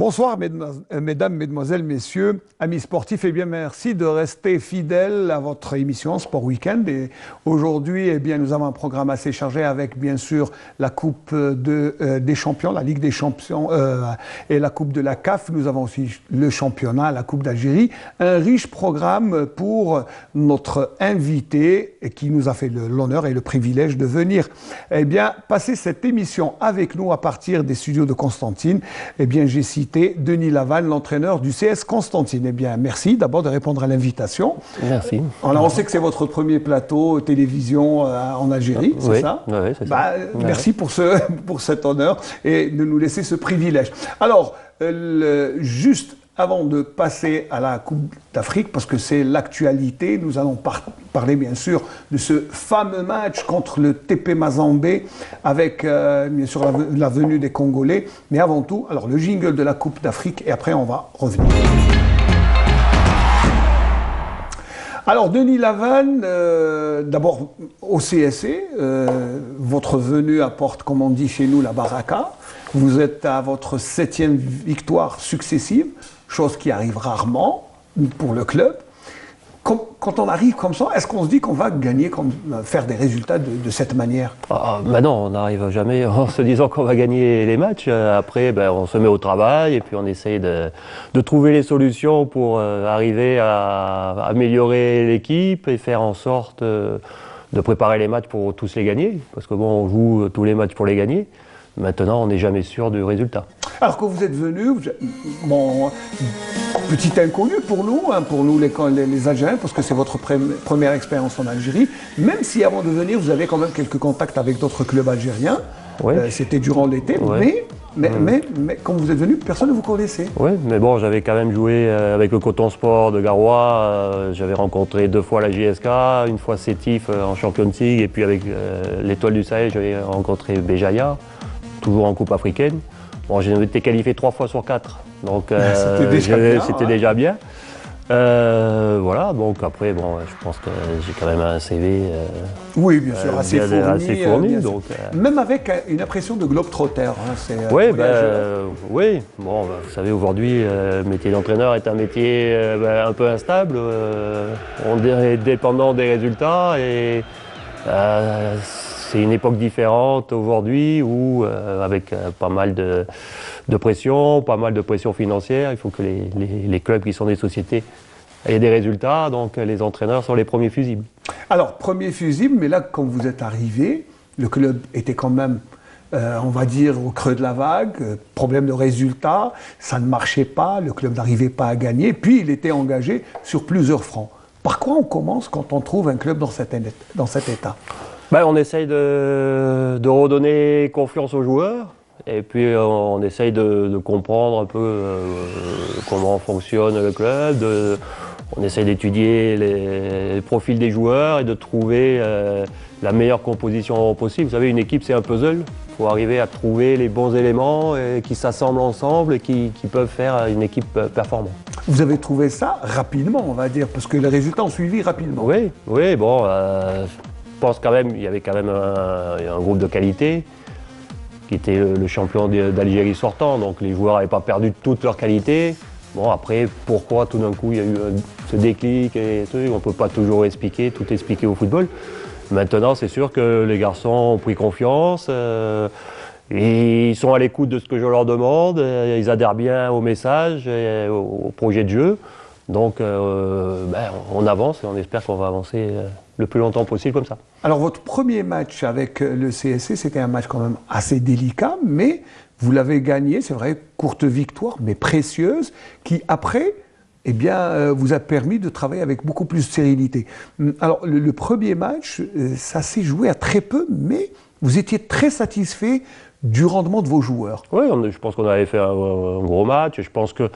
Bonsoir mesdames, mesdemoiselles, messieurs, amis sportifs, et bien merci de rester fidèles à votre émission Sport Weekend. Et aujourd'hui, nous avons un programme assez chargé avec bien sûr la Coupe des Champions, la Ligue des Champions et la Coupe de la CAF. Nous avons aussi le championnat, la Coupe d'Algérie. Un riche programme pour notre invité qui nous a fait l'honneur et le privilège de venir passer cette émission avec nous à partir des studios de Constantine. J'ai cité Denis Lavanne, l'entraîneur du CS Constantine. Merci d'abord de répondre à l'invitation. Merci. Alors, on sait que c'est votre premier plateau télévision en Algérie, c'est ça? Oui, c'est ça. Merci pour cet honneur et de nous laisser ce privilège. Alors, juste avant de passer à la Coupe d'Afrique, parce que c'est l'actualité, nous allons parler bien sûr de ce fameux match contre le TP Mazembe avec bien sûr la venue des Congolais. Mais avant tout, alors le jingle de la Coupe d'Afrique et après on va revenir. Alors Denis Lavanne, d'abord au CSC, votre venue apporte, comme on dit chez nous, la baraka. Vous êtes à votre 7e victoire successive, chose qui arrive rarement pour le club. Quand on arrive comme ça, est-ce qu'on se dit qu'on va gagner, faire des résultats de cette manière? Non, on n'arrive jamais en se disant qu'on va gagner les matchs. Après, on se met au travail et puis on essaye de trouver les solutions pour arriver à améliorer l'équipe et faire en sorte de préparer les matchs pour tous les gagner. Parce que on joue tous les matchs pour les gagner. Maintenant, on n'est jamais sûr du résultat. Alors que vous êtes venu, petit inconnu pour nous les Algériens, parce que c'est votre première expérience en Algérie, même si avant de venir, vous avez quand même quelques contacts avec d'autres clubs algériens. Oui. C'était durant l'été, mais quand vous êtes venu, personne ne vous connaissait. Oui, mais bon, j'avais quand même joué avec le Coton Sport de Garoua. J'avais rencontré 2 fois la JSK, une fois Sétif en Champions League, et puis avec l'Étoile du Sahel, j'avais rencontré Béjaïa, toujours en Coupe africaine. Bon, j'ai été qualifié 3 fois sur 4, donc c'était déjà bien. Voilà, donc après, je pense que j'ai quand même un CV oui, bien sûr, assez fourni. Donc, même avec une impression de globe-trotter. Oui, vous savez, aujourd'hui, le métier d'entraîneur est un métier un peu instable. On est dépendant des résultats et c'est une époque différente aujourd'hui où, avec pas mal de pression, pas mal de pression financière, il faut que les clubs qui sont des sociétés aient des résultats, donc les entraîneurs sont les premiers fusibles. Alors, premier fusible, mais là, quand vous êtes arrivé, le club était quand même, on va dire, au creux de la vague, problème de résultats, ça ne marchait pas, le club n'arrivait pas à gagner, puis il était engagé sur plusieurs fronts. Par quoi on commence quand on trouve un club dans cet état? On essaye de redonner confiance aux joueurs et puis on essaye de comprendre un peu comment fonctionne le club. On essaye d'étudier les profils des joueurs et de trouver la meilleure composition possible. Vous savez, une équipe, c'est un puzzle. Il faut arriver à trouver les bons éléments qui s'assemblent ensemble et qui peuvent faire une équipe performante. Vous avez trouvé ça rapidement, on va dire, parce que les résultats ont suivi rapidement. Oui, je pense quand même, il y avait quand même un groupe de qualité qui était le champion d'Algérie sortant, donc les joueurs n'avaient pas perdu toute leur qualité. Bon, après, pourquoi tout d'un coup il y a eu ce déclic et tout, on ne peut pas toujours tout expliquer au football. Maintenant, c'est sûr que les garçons ont pris confiance, et ils sont à l'écoute de ce que je leur demande, ils adhèrent bien au message et au projet de jeu. Donc on avance et on espère qu'on va avancer le plus longtemps possible comme ça. Alors votre premier match avec le CSC, c'était un match quand même assez délicat, mais vous l'avez gagné, c'est vrai, courte victoire, mais précieuse, qui après vous a permis de travailler avec beaucoup plus de sérénité. Alors le premier match, ça s'est joué à très peu, mais vous étiez très satisfait du rendement de vos joueurs. Oui, je pense qu'on avait fait un gros match, et je pense que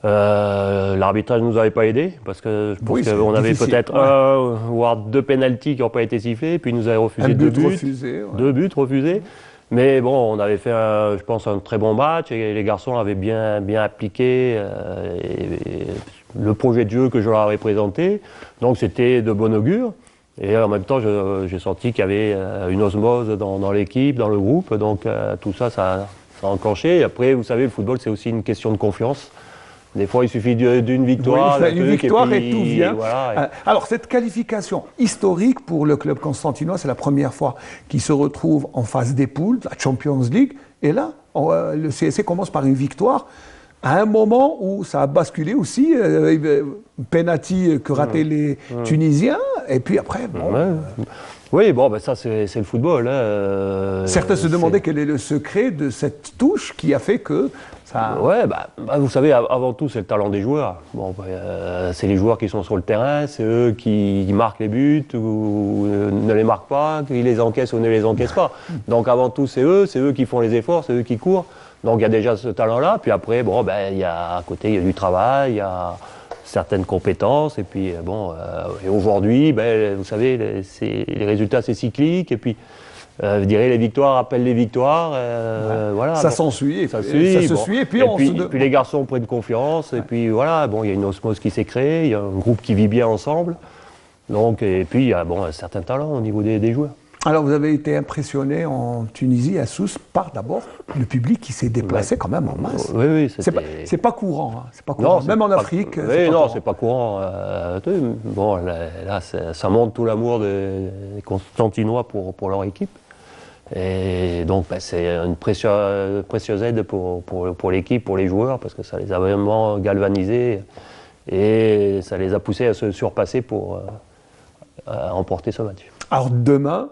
l'arbitrage ne nous avait pas aidé parce que je pense qu'on avait peut-être 1 voire 2 pénaltys qui n'ont pas été sifflés, puis ils nous avaient refusé 2 buts. Deux buts refusés. Mais bon, on avait fait, je pense, un très bon match et les garçons avaient bien appliqué le projet de jeu que je leur avais présenté. Donc c'était de bon augure. Et en même temps, j'ai senti qu'il y avait une osmose dans l'équipe, dans le groupe. Donc tout ça, ça enclencher. Et après, vous savez, le football, c'est aussi une question de confiance. Des fois, il suffit d'une victoire. Oui, une victoire et tout vient. Voilà. Alors, cette qualification historique pour le club constantinois, c'est la première fois qu'il se retrouve en phase des poules, la Champions League. Et là, le CSC commence par une victoire à un moment où ça a basculé aussi. Penalty que rataient les Tunisiens. Et puis après, bon... Oui, bon, ben ça, c'est le football. Hein. Certains se demandaient quel est le secret de cette touche qui a fait que ça... Ouais, vous savez, avant tout, c'est le talent des joueurs. Bon, c'est les joueurs qui sont sur le terrain, c'est eux qui marquent les buts ou ne les marquent pas, qui les encaissent ou ne les encaissent pas. Donc avant tout, c'est eux qui font les efforts, c'est eux qui courent. Donc il y a déjà ce talent-là. Puis après, bon, il y a, à côté, il y a du travail, il y a certaines compétences. Et puis, et aujourd'hui, vous savez, les résultats, c'est cyclique. Et puis, je dirais, les victoires appellent les victoires. Voilà, ça s'ensuit, ça se suit. Et puis, puis les garçons prennent confiance. Et puis voilà, bon, il y a une osmose qui s'est créée. Il y a un groupe qui vit bien ensemble. Donc, et puis, il y a un certain talent au niveau des joueurs. Alors, vous avez été impressionné en Tunisie, à Sousse, par d'abord le public qui s'est déplacé quand même en masse. Oui, c'est pas courant. Hein. C'est pas courant. Non, même en Afrique. Oui, non, c'est pas courant. Bon, là, ça montre tout l'amour des Constantinois pour leur équipe. Et donc, c'est une précieuse aide pour l'équipe, pour les joueurs, parce que ça les a vraiment galvanisés et ça les a poussés à se surpasser pour remporter ce match. Alors demain,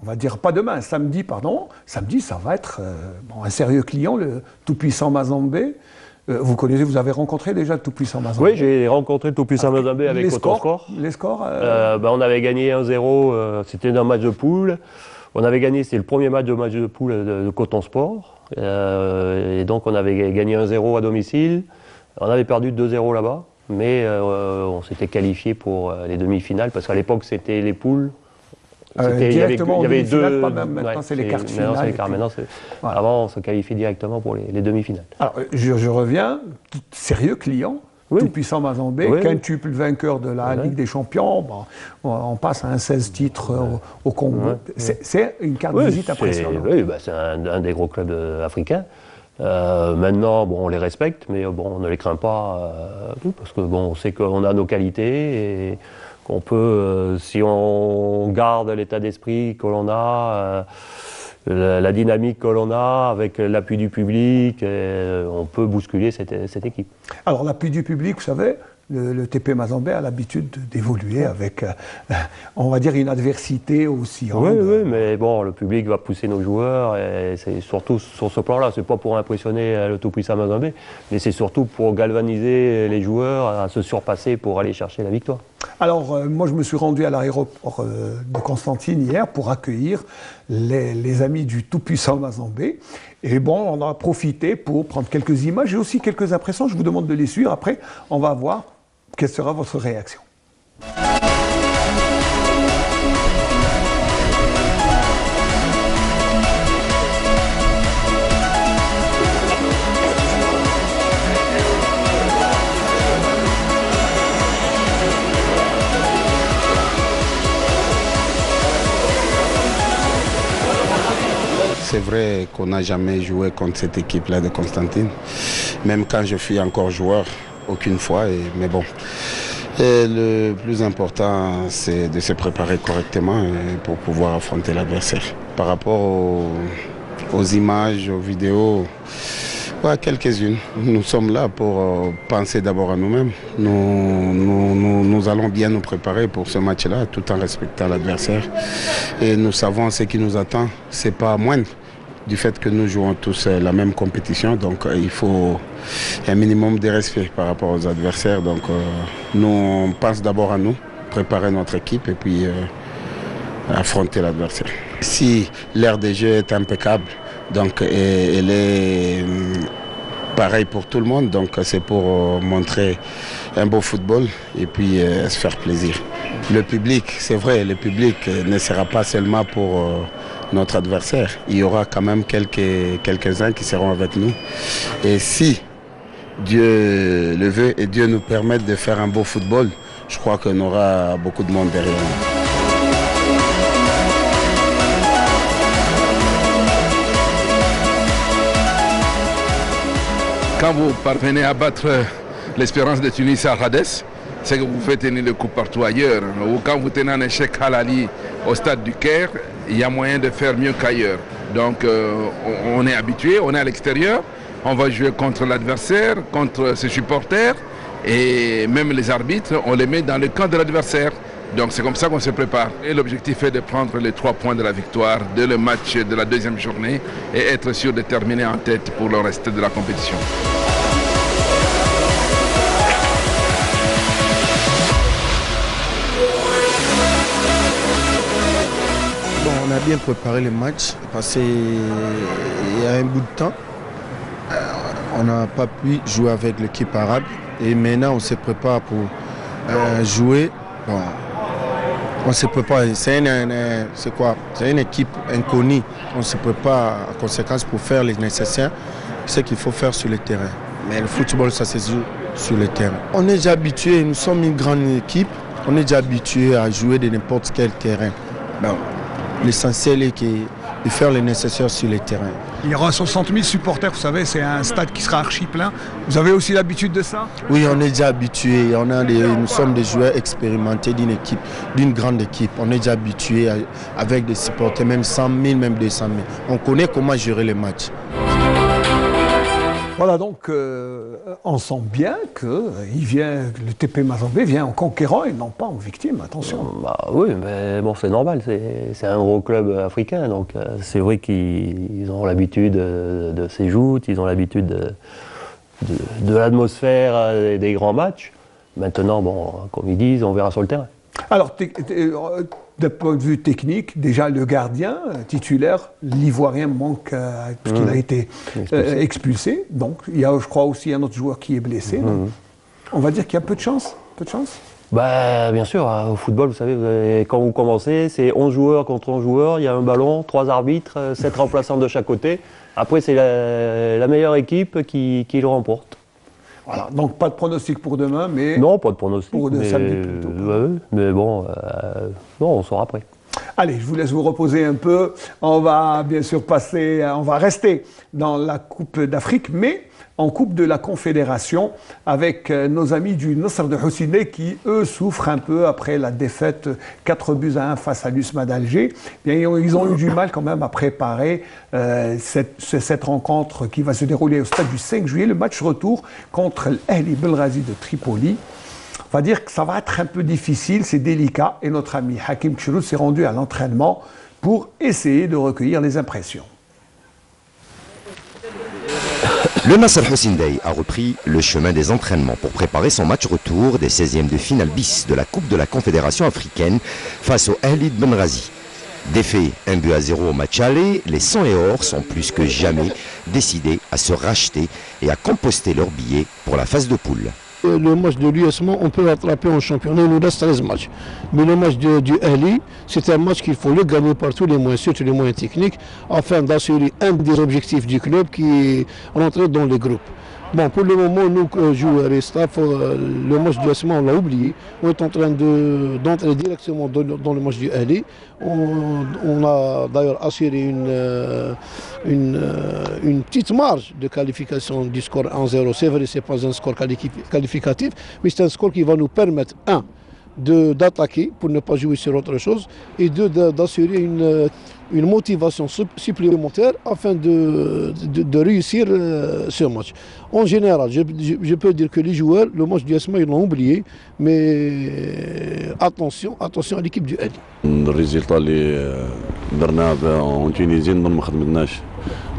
on va dire pas demain, samedi, ça va être un sérieux client, le tout-puissant Mazembe. Vous connaissez, vous avez rencontré déjà le tout-puissant Mazembe? Oui, j'ai rencontré le tout-puissant Mazembe avec Cotonsport. Les scores on avait gagné 1-0, c'était un match de poule. On avait gagné, c'était le premier match de poule de Cotonsport. Et donc on avait gagné 1-0 à domicile. On avait perdu 2-0 là-bas, mais on s'était qualifié pour les demi-finales, parce qu'à l'époque c'était les poules. Il y avait deux. Maintenant, c'est les quarts de finale. Voilà. Avant, on se qualifie directement pour les demi-finales. Alors, je reviens, sérieux client, tout-puissant Mazembe, quintuple vainqueur de la Ligue des Champions. Bon, on passe à un 16 titres au Congo. C'est une carte de visite impressionnante. Oui, c'est un des gros clubs africains. Maintenant, on les respecte, mais on ne les craint pas, parce que on sait qu'on a nos qualités et qu'on peut, si on garde l'état d'esprit que l'on a, la dynamique que l'on a, avec l'appui du public, on peut bousculer cette équipe. Alors l'appui du public, vous savez, le TP Mazembe a l'habitude d'évoluer avec, on va dire, une adversité aussi. Oui, mais le public va pousser nos joueurs, et c'est surtout sur ce plan-là. C'est pas pour impressionner le tout-puissant Mazembe, mais c'est surtout pour galvaniser les joueurs à se surpasser pour aller chercher la victoire. Alors, moi, je me suis rendu à l'aéroport de Constantine hier pour accueillir les amis du tout-puissant Mazembe. Et on en a profité pour prendre quelques images et aussi quelques impressions. Je vous demande de les suivre. Après, on va voir quelle sera votre réaction. C'est vrai qu'on n'a jamais joué contre cette équipe-là de Constantine. Même quand je suis encore joueur, aucune fois. Mais bon, et le plus important, c'est de se préparer correctement pour pouvoir affronter l'adversaire. Par rapport aux images, aux vidéos, quelques-unes. Nous sommes là pour penser d'abord à nous-mêmes. Nous allons bien nous préparer pour ce match-là, tout en respectant l'adversaire. Et nous savons ce qui nous attend. Ce n'est pas moindre du fait que nous jouons tous la même compétition. Donc il faut un minimum de respect par rapport aux adversaires. Donc nous, on pense d'abord à nous, préparer notre équipe et puis affronter l'adversaire. Si l'aire de jeu est impeccable, donc elle est pareille pour tout le monde, donc c'est pour montrer un beau football et puis se faire plaisir. Le public, c'est vrai, le public ne sera pas seulement pour notre adversaire. Il y aura quand même quelques-uns qui seront avec nous. Et si Dieu le veut et Dieu nous permet de faire un beau football, je crois qu'on aura beaucoup de monde derrière nous. quand vous parvenez à battre l'Espérance de Tunis à Rades, c'est que vous faites tenir le coup partout ailleurs. Ou quand vous tenez un échec halali au stade du Caire, il y a moyen de faire mieux qu'ailleurs. Donc on est habitué, on est à l'extérieur, on va jouer contre l'adversaire, contre ses supporters, et même les arbitres, on les met dans le camp de l'adversaire. Donc c'est comme ça qu'on se prépare. Et l'objectif est de prendre les 3 points de la victoire dès le match de la deuxième journée et être sûr de terminer en tête pour le reste de la compétition. Bon, on a bien préparé le match parce qu'il y a un bout de temps, on n'a pas pu jouer avec l'équipe arabe et maintenant on se prépare pour jouer. Bon, on se prépare, c'est une équipe inconnue. On se prépare en conséquence pour faire les nécessaires, ce qu'il faut faire sur le terrain. Mais le football, ça se joue sur le terrain. On est déjà habitué, nous sommes une grande équipe, on est déjà habitué à jouer de n'importe quel terrain. Bon, l'essentiel est de faire le nécessaire sur le terrain. Il y aura 60 000 supporters, vous savez, c'est un stade qui sera archi plein. Vous avez aussi l'habitude de ça? Oui, on est déjà habitué. Nous sommes des joueurs expérimentés d'une grande équipe. On est déjà habitué avec des supporters, même 100 000, même 200 000. On connaît comment gérer les matchs. Voilà, donc on sent bien que le TP Mazembe vient en conquérant et non pas en victime, attention. Bah oui, mais bon, c'est normal, c'est un gros club africain, donc c'est vrai qu'ils ont l'habitude de ces joutes, ils ont l'habitude de l'atmosphère des grands matchs. Maintenant, bon, comme ils disent, on verra sur le terrain. Alors, d'un point de vue technique, déjà le gardien titulaire, l'Ivoirien manque parce qu'il a été expulsé. Donc, il y a, je crois, aussi un autre joueur qui est blessé. Donc, on va dire qu'il y a peu de chance. Peu de chance. Bah, bien sûr, au football, vous savez, quand vous commencez, c'est 11 joueurs contre 11 joueurs, il y a un ballon, 3 arbitres, 7 remplaçants de chaque côté. Après, c'est la meilleure équipe qui le remporte. Voilà, donc pas de pronostic pour demain, mais... Non, pas de pronostic, pour samedi plutôt. Mais bon, non, on sera prêt. Allez, je vous laisse vous reposer un peu. On va bien sûr on va rester dans la Coupe d'Afrique, mais en Coupe de la Confédération, avec nos amis du Nasr de Houssine qui, eux, souffrent un peu après la défaite 4-1 face à l'USMA d'Alger. Bien, ils ont eu du mal quand même à préparer cette rencontre qui va se dérouler au stade du 5 juillet, le match retour contre l'Ahli Belghazi de Tripoli. On va dire que ça va être un peu difficile, c'est délicat, et notre ami Hakim Tchourout s'est rendu à l'entraînement pour essayer de recueillir les impressions. Le Nasr Houssine Dey a repris le chemin des entraînements pour préparer son match retour des 16e de finale bis de la Coupe de la Confédération africaine face au Ahli de Benghazi. Défait 1-0 au match aller, les 100 et or sont plus que jamais décidés à se racheter et à composter leurs billets pour la phase de poule. Le match de l'USMA, on peut l'attraper en championnat, il nous reste 13 matchs. Mais le match du Ahli, c'est un match qu'il faut le gagner par tous les moyens, surtout les moyens techniques, afin d'assurer un des objectifs du club qui est rentré dans les groupes. Bon, pour le moment, nous, joueurs et staff, le match du USMA, on l'a oublié. On est en train d'entrer directement dans le match du Ahli. On a d'ailleurs assuré une petite marge de qualification du score 1-0. C'est vrai, ce n'est pas un score qualificatif, mais c'est un score qui va nous permettre, d'attaquer pour ne pas jouer sur autre chose, et d'assurer une motivation supplémentaire afin de réussir ce match. En général, je peux dire que les joueurs, le match du SMA, ils l'ont oublié, mais attention à l'équipe du Ali. Le résultat اللي درناه en Tunisie نظن ما خدمناش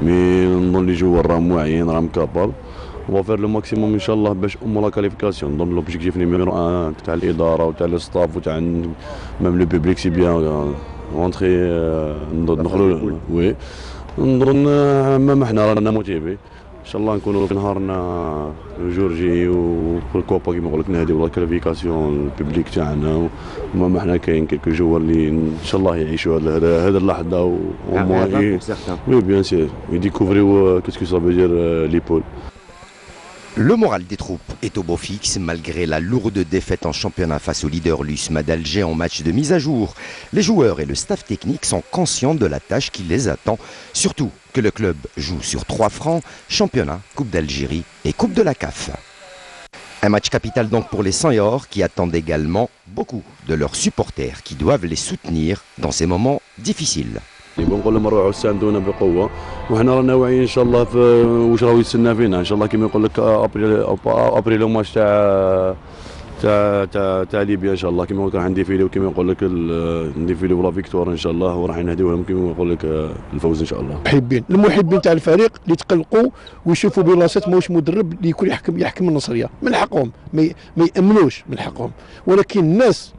مي نظن لي جوار راهم واعيين راهم كابابل. On va faire le maximum Inch'Allah باش la qualification. Donc l'objectif numéro 1 تاع الإدارة وتاع الستاف وتاع même le public c'est bien rentrer ندخلوا وي نظن ما احنا رانا موتيفي ان شاء الله نكونوا في نهارنا جورجي والكوبا كيما نقول لك نادي ولا كاليفيكاسيون الببليك تاعنا وما احنا كاين كيلكو جوار اللي ان شاء الله يعيشوا هذه اللحظه وي بيان سير يديكوفريو كيسكو سا فو دير لي بول. Le moral des troupes est au beau fixe malgré la lourde défaite en championnat face au leader l'USMA d'Alger en match de mise à jour. Les joueurs et le staff technique sont conscients de la tâche qui les attend, surtout que le club joue sur 3 fronts, championnat, Coupe d'Algérie et Coupe de la CAF. Un match capital donc pour les 100 et or qui attendent également beaucoup de leurs supporters qui doivent les soutenir dans ces moments difficiles. بنقول لهم روحوا ساندونا بقوه وحنا رانا واعيين ان شاء الله في واش راهو يستنى فينا ان شاء الله كما يقول لك ابريل الماتش تاع ليبيا ان شاء الله كما يقول لك راح نديفيلي وكما يقول لك نديفيلي ولا فيكتور ان شاء الله وراح نهديوهم كما يقول لك الفوز ان شاء الله. المحبين تاع الفريق اللي يتقلقوا ويشوفوا بلاصات ماهوش مدرب اللي يكون يحكم النصريه من حقهم ما يامنوش من حقهم، ولكن الناس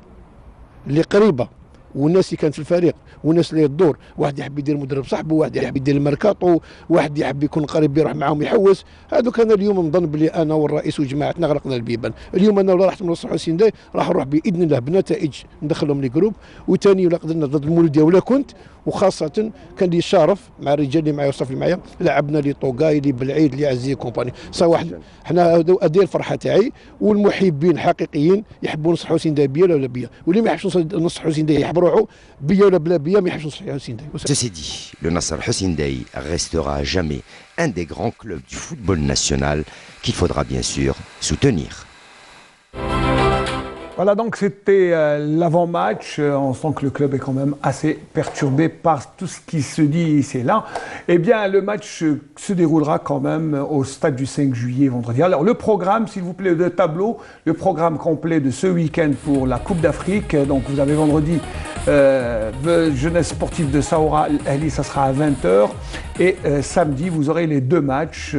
اللي قريبه والناس اللي كانت في الفريق والناس اللي يدور، واحد يحب يدير مدرب صاحبه، واحد يحب يدير الميركاتو، واحد يحب يكون قريب يروح معاهم يحوس، هذوك انا اليوم نظن بلي انا والرئيس وجماعتنا غلقنا البيبان، اليوم انا ولا رحت من نصر حسين داي راح نروح باذن الله بنتائج ندخلهم لي جروب، وثاني ولا قدرنا ضد المولوديه ولا كنت، وخاصه كان لي الشرف مع الرجال اللي معايا والصف اللي معايا لعبنا لي طوقاي لي بالعيد لي عزيز كومباني، صراحه حنا هذه الفرحه تاعي، والمحبين حقيقيين يحبوا نصر حسين داي بيا ولا بيا، واللي ما يحبش نصر حسين داي يحب روحه بيا ولا بلا بيا ما يحبش نصر حسين داي. Ceci dit, le Nasser Hussein Dey restera à jamais un des grands clubs du football national qu'il faudra bien sûr soutenir. Voilà, donc c'était l'avant-match. On sent que le club est quand même assez perturbé par tout ce qui se dit ici et là. Eh bien, le match se déroulera quand même au stade du 5 juillet, vendredi. Alors, le programme, s'il vous plaît, de tableau, le programme complet de ce week-end pour la Coupe d'Afrique. Donc, vous avez vendredi, jeunesse sportive de Saoura, Ali, ça sera à 20h. Et samedi, vous aurez les 2 matchs,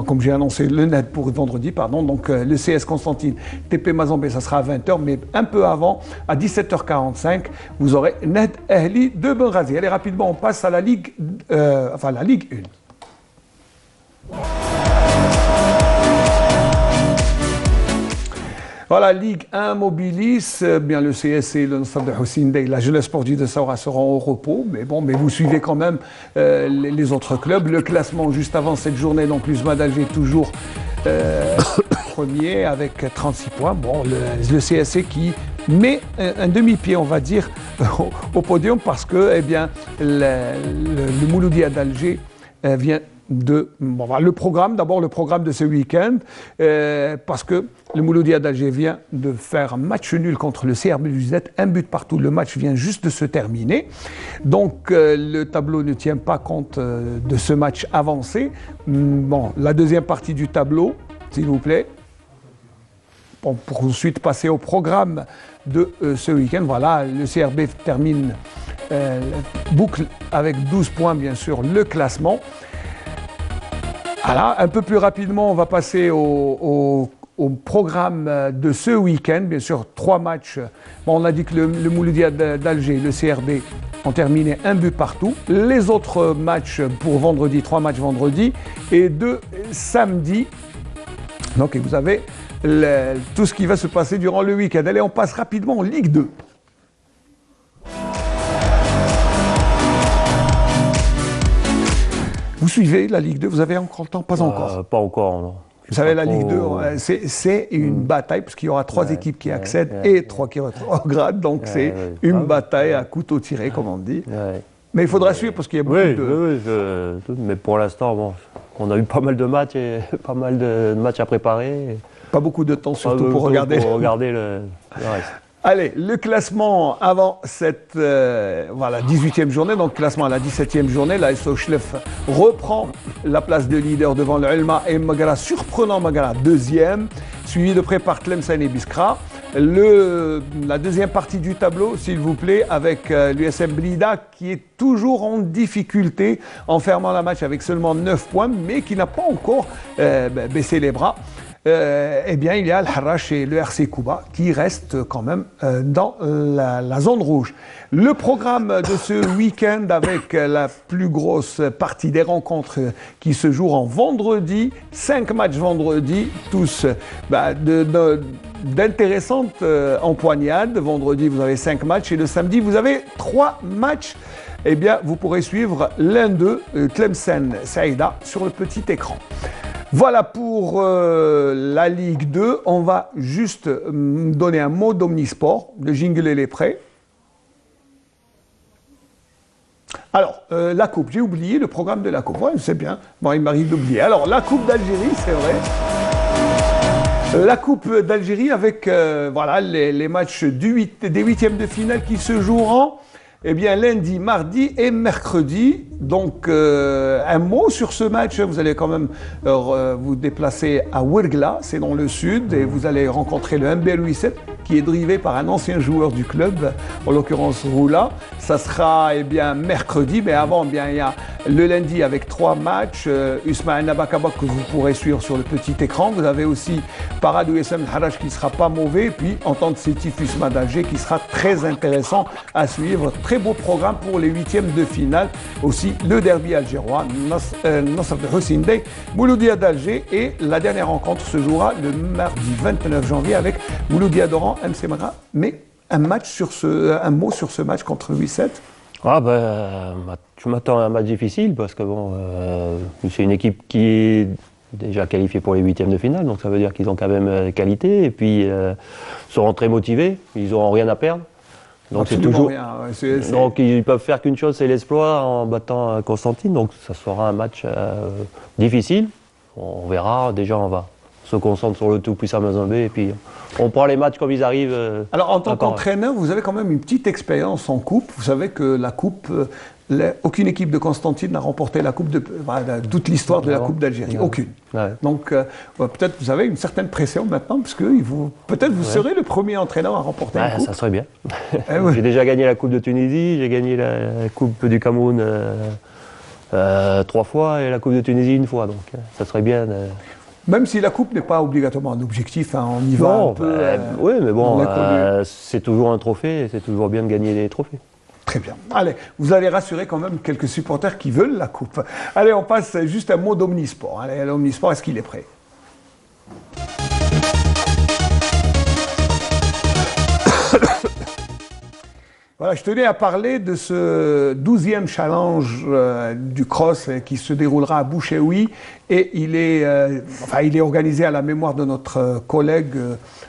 comme j'ai annoncé, le net pour vendredi, pardon. Donc, le CS Constantine, TP Mazambé, ça sera à 20h, mais un peu avant, à 17h45, vous aurez Ned Ahli de Benghazi. Allez, rapidement, on passe à la Ligue, la Ligue 1. Voilà, Ligue 1 Mobilis, bien le CS et le Nasser Hussein Dey, la jeunesse sportive de Saoura seront au repos, mais bon, mais vous suivez quand même les autres clubs. Le classement juste avant cette journée, donc l'USMA d'Alger toujours premier avec 36 points. Bon, le CSC qui met un demi-pied, on va dire, au podium parce que, eh bien, le Mouloudia d'Alger vient de... Bon, le programme, d'abord le programme de ce week-end, parce que le Mouloudia d'Alger vient de faire un match nul contre le CRB Luzette, un but partout. Le match vient juste de se terminer. Donc, le tableau ne tient pas compte de ce match avancé. Bon, la deuxième partie du tableau, s'il vous plaît. Bon, pour ensuite passer au programme de ce week-end. Voilà, le CRB termine boucle avec 12 points, bien sûr, le classement. Voilà, un peu plus rapidement, on va passer au programme de ce week-end. Bien sûr, 3 matchs. Bon, on a dit que le Mouloudia d'Alger, le CRB, ont terminé un but partout. Les autres matchs pour vendredi, 3 matchs vendredi et 2 samedi. Donc, vous avez tout ce qui va se passer durant le week-end. Allez, on passe rapidement en Ligue 2. Vous suivez la Ligue 2, vous avez encore le temps? Pas encore. Pas encore, non. Vous savez, la Ligue 2, c'est une bataille, parce qu'il y aura 3 équipes qui accèdent et 3 qui rétrogradent. Donc c'est une bataille à couteau tiré, comme on dit. Mais il faudra suivre, parce qu'il y a beaucoup de... Oui, mais pour l'instant, bon, on a eu pas mal de matchs et pas mal de matchs à préparer. Pas beaucoup de temps, surtout pour regarder le reste. Allez, le classement avant cette 18e journée, donc classement à la 17e journée, la SO Chlef reprend la place de leader devant le Elma et Magara, surprenant Magara, deuxième, suivi de près par Tlemcen et Biskra. La deuxième partie du tableau, s'il vous plaît, avec l'USM Blida qui est toujours en difficulté en fermant la match avec seulement 9 points, mais qui n'a pas encore baissé les bras. Eh bien, il y a le Harrach et le RC Kouba qui restent quand même dans la zone rouge. Le programme de ce week-end avec la plus grosse partie des rencontres qui se joueront vendredi, 5 matchs vendredi, tous d'intéressantes empoignades. Vendredi, vous avez 5 matchs et le samedi, vous avez 3 matchs. Eh bien, vous pourrez suivre l'un d'eux, Tlemcen Saïda, sur le petit écran. Voilà pour la Ligue 2. On va juste donner un mot d'Omnisport. Le jingle est prêt. Alors, la Coupe, j'ai oublié le programme de la Coupe. Ouais, c'est bien. Bon, il m'arrive d'oublier. Alors, la Coupe d'Algérie, c'est vrai. La Coupe d'Algérie avec voilà, les matchs des huitièmes de finale qui se joueront lundi, mardi et mercredi. Donc, un mot sur ce match. Vous allez quand même vous déplacer à Ouergla, c'est dans le sud, et vous allez rencontrer le MBL 87 qui est drivé par un ancien joueur du club, en l'occurrence Roula. Ça sera mercredi, mais avant, il y a le lundi avec 3 matchs. Ousmane Nabakaba que vous pourrez suivre sur le petit écran. Vous avez aussi Parade USM Haraj qui ne sera pas mauvais, et puis Entente Sétif Usman d'Alger qui sera très intéressant à suivre. Très beau programme pour les huitièmes de finale. Aussi le derby algérois, Nasr de Hussein Dey, Mouloudia d'Alger, et la dernière rencontre se jouera le mardi 29 janvier avec Mouloudia d'Oran, MC Magra. Mais un mot sur ce match contre 8-7. Tu m'attends à un match difficile parce que bon, c'est une équipe qui est déjà qualifiée pour les huitièmes de finale, donc ça veut dire qu'ils ont quand même qualité, et puis seront très motivés, ils n'auront rien à perdre. Donc c'est toujours rien. Donc ils peuvent faire qu'une chose, c'est l'exploit en battant Constantine. Donc ça sera un match difficile. On verra. Déjà on va se concentrer sur le tout puissant Mazembe et puis on prend les matchs comme ils arrivent. Alors en tant qu'entraîneur, vous avez quand même une petite expérience en coupe. Vous savez que la coupe, aucune équipe de Constantine n'a remporté la coupe de toute l'histoire de la Coupe d'Algérie. Aucune. Ouais. Donc peut-être vous avez une certaine pression maintenant, parce que peut-être vous serez le premier entraîneur à remporter une coupe. Ça serait bien. J'ai déjà gagné la Coupe de Tunisie, j'ai gagné la Coupe du Cameroun 3 fois et la Coupe de Tunisie 1 fois. Donc ça serait bien. Même si la coupe n'est pas obligatoirement un objectif, hein, on y va un peu. Oui, mais bon, c'est toujours un trophée et c'est toujours bien de gagner des trophées. Très bien. Allez, vous allez rassurer quand même quelques supporters qui veulent la coupe. Allez, on passe juste un mot d'Omnisport. Allez, l'Omnisport, est-ce qu'il est prêt ? Voilà, je tenais à parler de ce 12e challenge du cross qui se déroulera à Boucheoui, et il est organisé à la mémoire de notre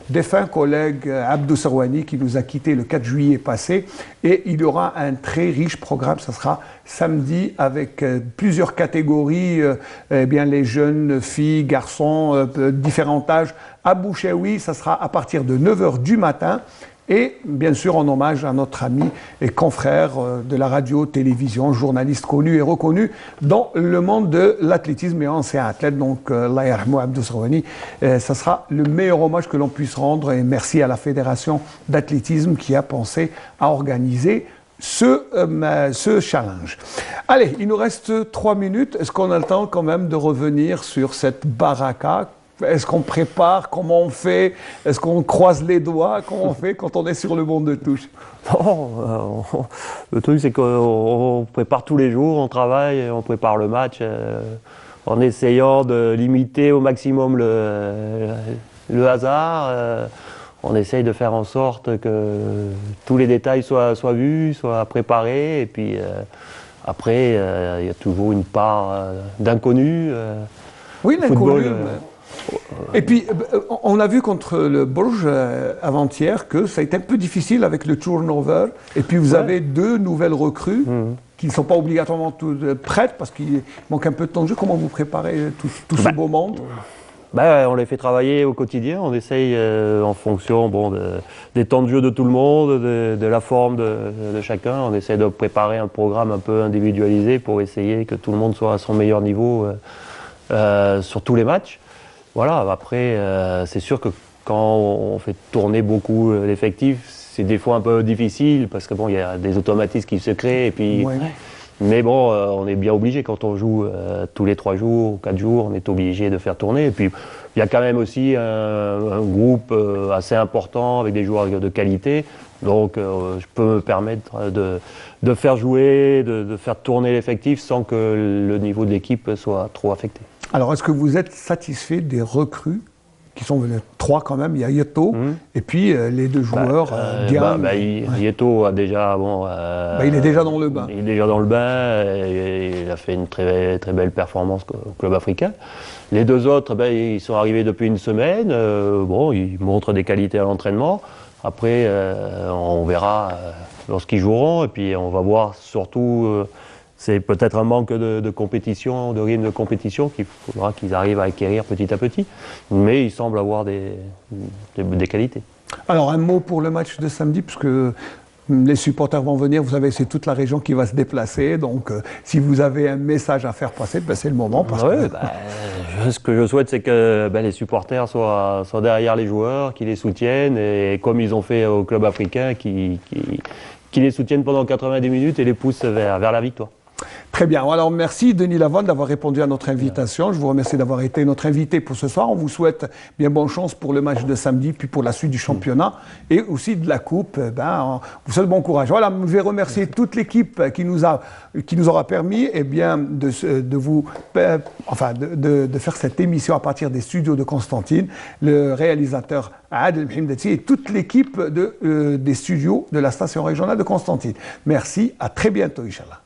défunt collègue Abdou Serwani, qui nous a quittés le 4 juillet passé, et il y aura un très riche programme. Ça sera samedi avec plusieurs catégories, les jeunes filles, garçons, différents âges à Boucheoui. Ça sera à partir de 9h du matin. Et bien sûr en hommage à notre ami et confrère de la radio-télévision, journaliste connu et reconnu dans le monde de l'athlétisme et ancien athlète, donc Allah yarhamou Abdou Serwani. Ça sera le meilleur hommage que l'on puisse rendre, et merci à la Fédération d'athlétisme qui a pensé à organiser ce challenge. Allez, il nous reste 3 minutes. Est-ce qu'on a le temps quand même de revenir sur cette baraka ? Est-ce qu'on prépare? Comment on fait? Est-ce qu'on croise les doigts? Comment on fait quand on est sur le banc de touche? Non, le truc c'est qu'on prépare tous les jours, on travaille, on prépare le match en essayant de limiter au maximum le hasard. On essaye de faire en sorte que tous les détails soient vus, soient préparés, et puis après il y a toujours une part d'inconnu. Oui, l'inconnu. Et puis, on a vu contre le Bourges avant-hier que ça a été un peu difficile avec le turnover. Et puis, vous avez 2 nouvelles recrues qui ne sont pas obligatoirement toutes prêtes parce qu'il manque un peu de temps de jeu. Comment vous préparez tout ce beau monde? On les fait travailler au quotidien. On essaye en fonction des temps de jeu de tout le monde, de la forme de chacun. On essaie de préparer un programme un peu individualisé pour essayer que tout le monde soit à son meilleur niveau sur tous les matchs. Voilà, après, c'est sûr que quand on fait tourner beaucoup l'effectif, c'est des fois un peu difficile parce que il y a des automatismes qui se créent. Et puis, mais bon, on est bien obligé quand on joue tous les 3 jours, 4 jours, on est obligé de faire tourner. Et puis, il y a quand même aussi un groupe assez important avec des joueurs de qualité. Donc, je peux me permettre de faire jouer, de faire tourner l'effectif sans que le niveau de l'équipe soit trop affecté. Alors, est-ce que vous êtes satisfait des recrues qui sont venus. 3 quand même, il y a Yeto, et puis les 2 joueurs, Diane. Yeto a déjà, il est déjà dans le bain. Il est déjà dans le bain, et il a fait une très, très belle performance au club africain. Les 2 autres, ils sont arrivés depuis une semaine, ils montrent des qualités à l'entraînement. Après, on verra lorsqu'ils joueront, et puis on va voir surtout... c'est peut-être un manque de compétition, de rythme de compétition qu'il faudra qu'ils arrivent à acquérir petit à petit. Mais ils semblent avoir des qualités. Alors un mot pour le match de samedi, puisque les supporters vont venir. Vous savez, c'est toute la région qui va se déplacer. Donc si vous avez un message à faire passer, c'est le moment. Ce que je souhaite, c'est que les supporters soient derrière les joueurs, qu'ils les soutiennent. Et comme ils ont fait au club africain, qui les soutiennent pendant 90 minutes et les poussent vers la victoire. Très bien. Alors, merci Denis Lavande d'avoir répondu à notre invitation. Je vous remercie d'avoir été notre invité pour ce soir. On vous souhaite bien bonne chance pour le match de samedi, puis pour la suite du championnat et aussi de la Coupe. On vous souhaite bon courage. Voilà, je vais remercier toute l'équipe qui nous aura permis de faire cette émission à partir des studios de Constantine, le réalisateur Adel Mhimdati et toute l'équipe des studios de la station régionale de Constantine. Merci, à très bientôt, Inch'Allah.